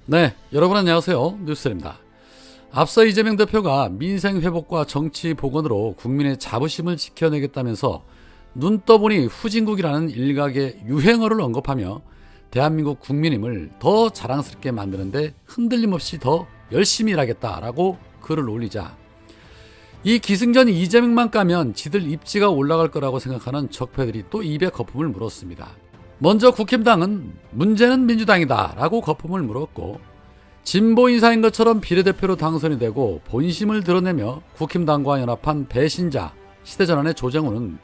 네, 여러분 안녕하세요. 뉴스입니다. 앞서 이재명 대표가 민생 회복과 정치 복원으로 국민의 자부심을 지켜내겠다면서 눈 떠보니 후진국이라는 일각의 유행어를 언급하며 대한민국 국민임을 더 자랑스럽게 만드는데 흔들림 없이 더 열심히 일하겠다라고 글을 올리자 이 기승전 이재명만 까면 지들 입지가 올라갈 거라고 생각하는 적폐들이 또 입에 거품을 물었습니다. 먼저 국힘당은 문제는 민주당이다 라고 거품을 물었고, 진보 인사인 것처럼 비례대표로 당선이 되고 본심을 드러내며 국힘당과 연합한 배신자 시대전환의 조정우는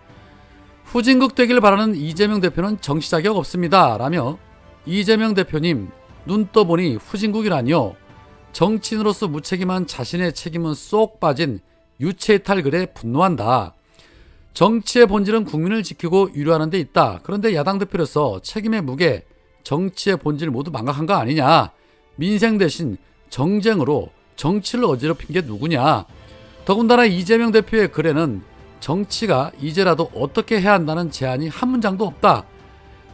후진국 되길 바라는 이재명 대표는 정치 자격 없습니다 라며, 이재명 대표님 눈 떠보니 후진국이라니요, 정치인으로서 무책임한 자신의 책임은 쏙 빠진 유체이탈 글에 분노한다. 정치의 본질은 국민을 지키고 유려하는 데 있다. 그런데 야당 대표로서 책임의 무게, 정치의 본질 모두 망각한 거 아니냐. 민생 대신 정쟁으로 정치를 어지럽힌 게 누구냐. 더군다나 이재명 대표의 글에는 정치가 이제라도 어떻게 해야 한다는 제안이 한 문장도 없다.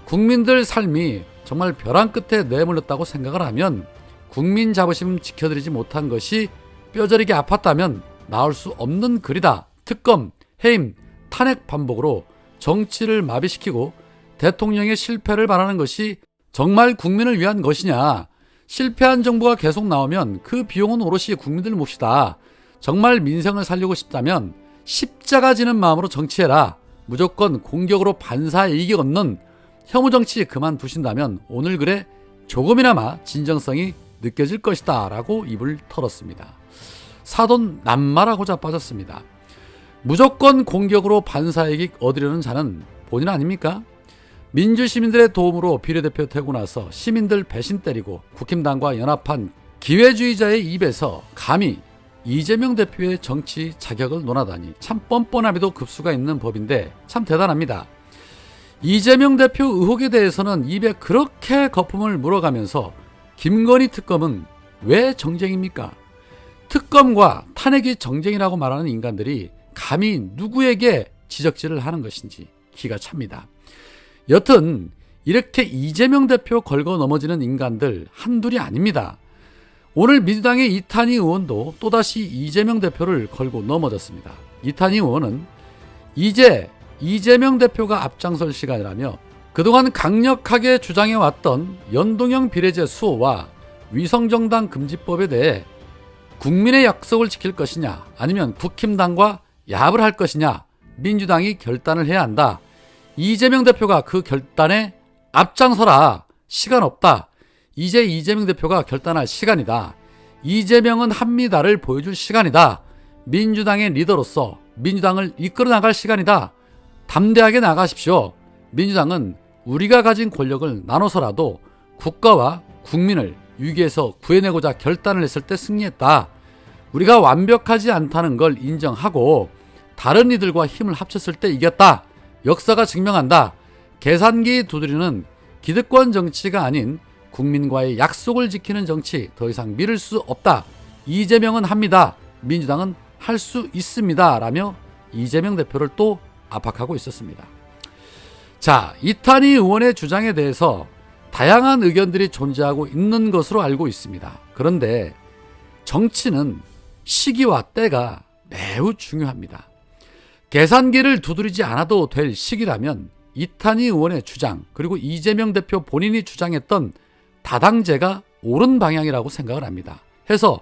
국민들 삶이 정말 벼랑 끝에 내몰렸다고 생각을 하면, 국민 자부심 지켜드리지 못한 것이 뼈저리게 아팠다면 나올 수 없는 글이다. 특검, 해임, 탄핵 반복으로 정치를 마비시키고 대통령의 실패를 바라는 것이 정말 국민을 위한 것이냐. 실패한 정부가 계속 나오면 그 비용은 오롯이 국민들 몫이다. 정말 민생을 살리고 싶다면 십자가 지는 마음으로 정치해라. 무조건 공격으로 반사의 이익이 없는 혐오 정치 그만두신다면 오늘 글에 조금이나마 진정성이 느껴질 것이다 라고 입을 털었습니다. 사돈 낱말하고자 빠졌습니다. 무조건 공격으로 반사이익 얻으려는 자는 본인 아닙니까? 민주시민들의 도움으로 비례대표 되고 나서 시민들 배신 때리고 국힘당과 연합한 기회주의자의 입에서 감히 이재명 대표의 정치 자격을 논하다니 참 뻔뻔함에도 급수가 있는 법인데 참 대단합니다. 이재명 대표 의혹에 대해서는 입에 그렇게 거품을 물어가면서 김건희 특검은 왜 정쟁입니까? 특검과 탄핵이 정쟁이라고 말하는 인간들이 감히 누구에게 지적질을 하는 것인지 기가 찹니다. 여튼 이렇게 이재명 대표 걸고 넘어지는 인간들 한둘이 아닙니다. 오늘 민주당의 이탄희 의원도 또다시 이재명 대표를 걸고 넘어졌습니다. 이탄희 의원은 이제 이재명 대표가 앞장설 시간이라며 그동안 강력하게 주장해왔던 연동형 비례제 수호와 위성정당 금지법에 대해 국민의 약속을 지킬 것이냐, 아니면 국힘당과 야합을 할 것이냐, 민주당이 결단을 해야 한다. 이재명 대표가 그 결단에 앞장서라. 시간 없다. 이제 이재명 대표가 결단할 시간이다. 이재명은 합니다를 보여줄 시간이다. 민주당의 리더로서 민주당을 이끌어 나갈 시간이다. 담대하게 나가십시오. 민주당은 우리가 가진 권력을 나눠서라도 국가와 국민을 위기에서 구해내고자 결단을 했을 때 승리했다. 우리가 완벽하지 않다는 걸 인정하고 다른 이들과 힘을 합쳤을 때 이겼다. 역사가 증명한다. 계산기 두드리는 기득권 정치가 아닌 국민과의 약속을 지키는 정치 더 이상 미룰 수 없다. 이재명은 합니다. 민주당은 할 수 있습니다. 라며 이재명 대표를 또 압박하고 있었습니다. 자, 이탄희 의원의 주장에 대해서 다양한 의견들이 존재하고 있는 것으로 알고 있습니다. 그런데 정치는 시기와 때가 매우 중요합니다. 계산기를 두드리지 않아도 될 시기라면 이탄희 의원의 주장, 그리고 이재명 대표 본인이 주장했던 다당제가 옳은 방향이라고 생각을 합니다. 해서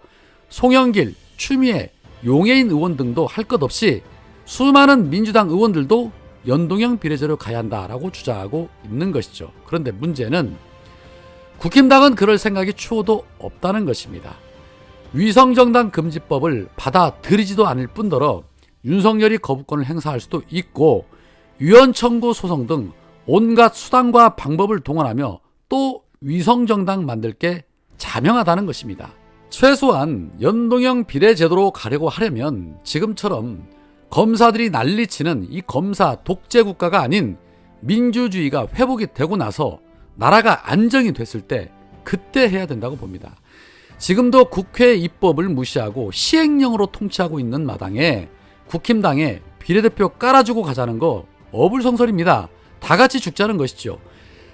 송영길, 추미애, 용해인 의원 등도 할 것 없이 수많은 민주당 의원들도 연동형 비례제로 가야 한다라고 주장하고 있는 것이죠. 그런데 문제는 국힘당은 그럴 생각이 추호도 없다는 것입니다. 위성정당 금지법을 받아들이지도 않을 뿐더러 윤석열이 거부권을 행사할 수도 있고 위헌 청구 소송 등 온갖 수단과 방법을 동원하며 또 위성정당 만들 게 자명하다는 것입니다. 최소한 연동형 비례제도로 가려고 하려면 지금처럼 검사들이 난리치는 이 검사 독재 국가가 아닌 민주주의가 회복이 되고 나서 나라가 안정이 됐을 때 그때 해야 된다고 봅니다. 지금도 국회 입법을 무시하고 시행령으로 통치하고 있는 마당에 국힘당에 비례대표 깔아주고 가자는 거 어불성설입니다. 다 같이 죽자는 것이죠.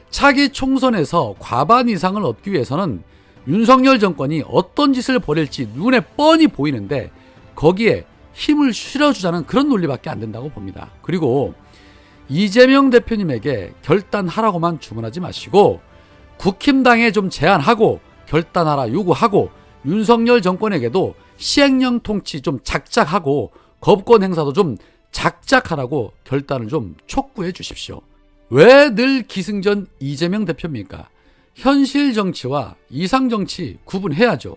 차기 총선에서 과반 이상을 얻기 위해서는 윤석열 정권이 어떤 짓을 벌일지 눈에 뻔히 보이는데 거기에 힘을 실어주자는 그런 논리밖에 안 된다고 봅니다. 그리고 이재명 대표님에게 결단하라고만 주문하지 마시고 국힘당에 좀 제안하고 결단하라 요구하고 윤석열 정권에게도 시행령 통치 좀 작작하고 거부권 행사도 좀 작작하라고 결단을 좀 촉구해 주십시오. 왜 늘 기승전 이재명 대표입니까? 현실 정치와 이상 정치 구분해야죠.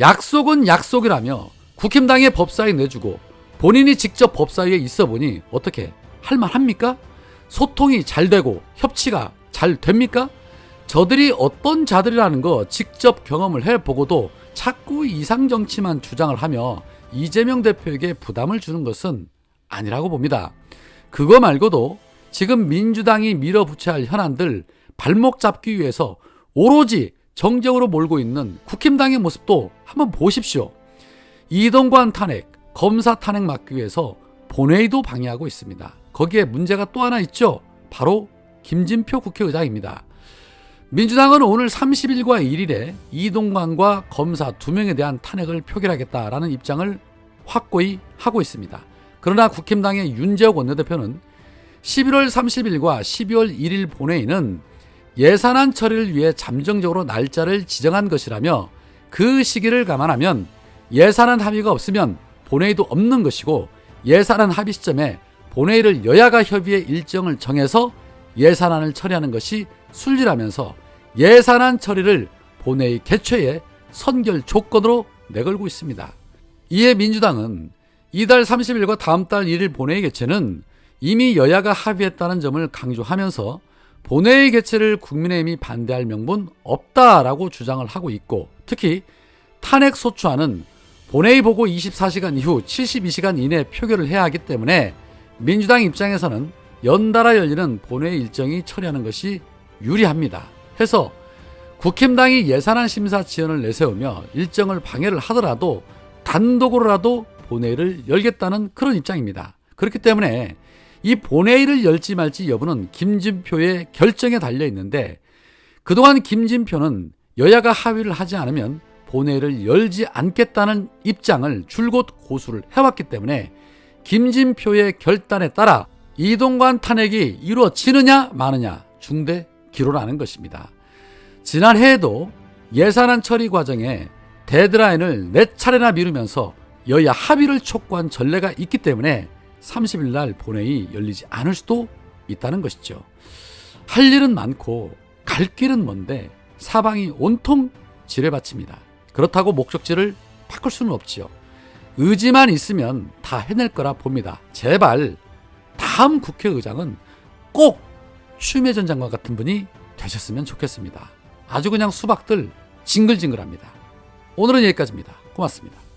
약속은 약속이라며 국힘당에 법사위 내주고 본인이 직접 법사위에 있어 보니 어떻게 할만합니까? 소통이 잘 되고 협치가 잘 됩니까? 저들이 어떤 자들이라는 거 직접 경험을 해보고도 자꾸 이상 정치만 주장을 하며 이재명 대표에게 부담을 주는 것은 아니라고 봅니다. 그거 말고도 지금 민주당이 밀어붙여야 할 현안들 발목 잡기 위해서 오로지 정쟁으로 몰고 있는 국힘당의 모습도 한번 보십시오. 이동관 탄핵, 검사 탄핵 막기 위해서 본회의도 방해하고 있습니다. 거기에 문제가 또 하나 있죠. 바로 김진표 국회의장입니다. 민주당은 오늘 30일과 1일에 이동관과 검사 2명에 대한 탄핵을 표결하겠다라는 입장을 확고히 하고 있습니다. 그러나 국힘당의 윤재욱 원내대표는 11월 30일과 12월 1일 본회의는 예산안 처리를 위해 잠정적으로 날짜를 지정한 것이라며 그 시기를 감안하면 예산안 합의가 없으면 본회의도 없는 것이고 예산안 합의 시점에 본회의를 여야가 협의의 일정을 정해서 예산안을 처리하는 것이 순리라면서 예산안 처리를 본회의 개최의 선결 조건으로 내걸고 있습니다. 이에 민주당은 이달 30일과 다음 달 1일 본회의 개최는 이미 여야가 합의했다는 점을 강조하면서 본회의 개최를 국민의힘이 반대할 명분 없다라고 주장을 하고 있고 특히 탄핵 소추안은 본회의 보고 24시간 이후 72시간 이내 표결을 해야 하기 때문에 민주당 입장에서는 연달아 열리는 본회의 일정이 처리하는 것이 유리합니다. 해서 국힘당이 예산안 심사 지연을 내세우며 일정을 방해를 하더라도 단독으로라도 본회의를 열겠다는 그런 입장입니다. 그렇기 때문에 이 본회의를 열지 말지 여부는 김진표의 결정에 달려 있는데 그동안 김진표는 여야가 합의를 하지 않으면 본회의를 열지 않겠다는 입장을 줄곧 고수를 해왔기 때문에 김진표의 결단에 따라 이동관 탄핵이 이루어지느냐 마느냐 중대 기로라는 것입니다. 지난해에도 예산안 처리 과정에 데드라인을 4차례나 미루면서 여야 합의를 촉구한 전례가 있기 때문에 30일 날 본회의 열리지 않을 수도 있다는 것이죠. 할 일은 많고 갈 길은 먼데 사방이 온통 지뢰밭입니다. 그렇다고 목적지를 바꿀 수는 없지요. 의지만 있으면 다 해낼 거라 봅니다. 제발 다음 국회의장은 꼭 추미애 전 장관 같은 분이 되셨으면 좋겠습니다. 아주 그냥 수박들 징글징글합니다. 오늘은 여기까지입니다. 고맙습니다.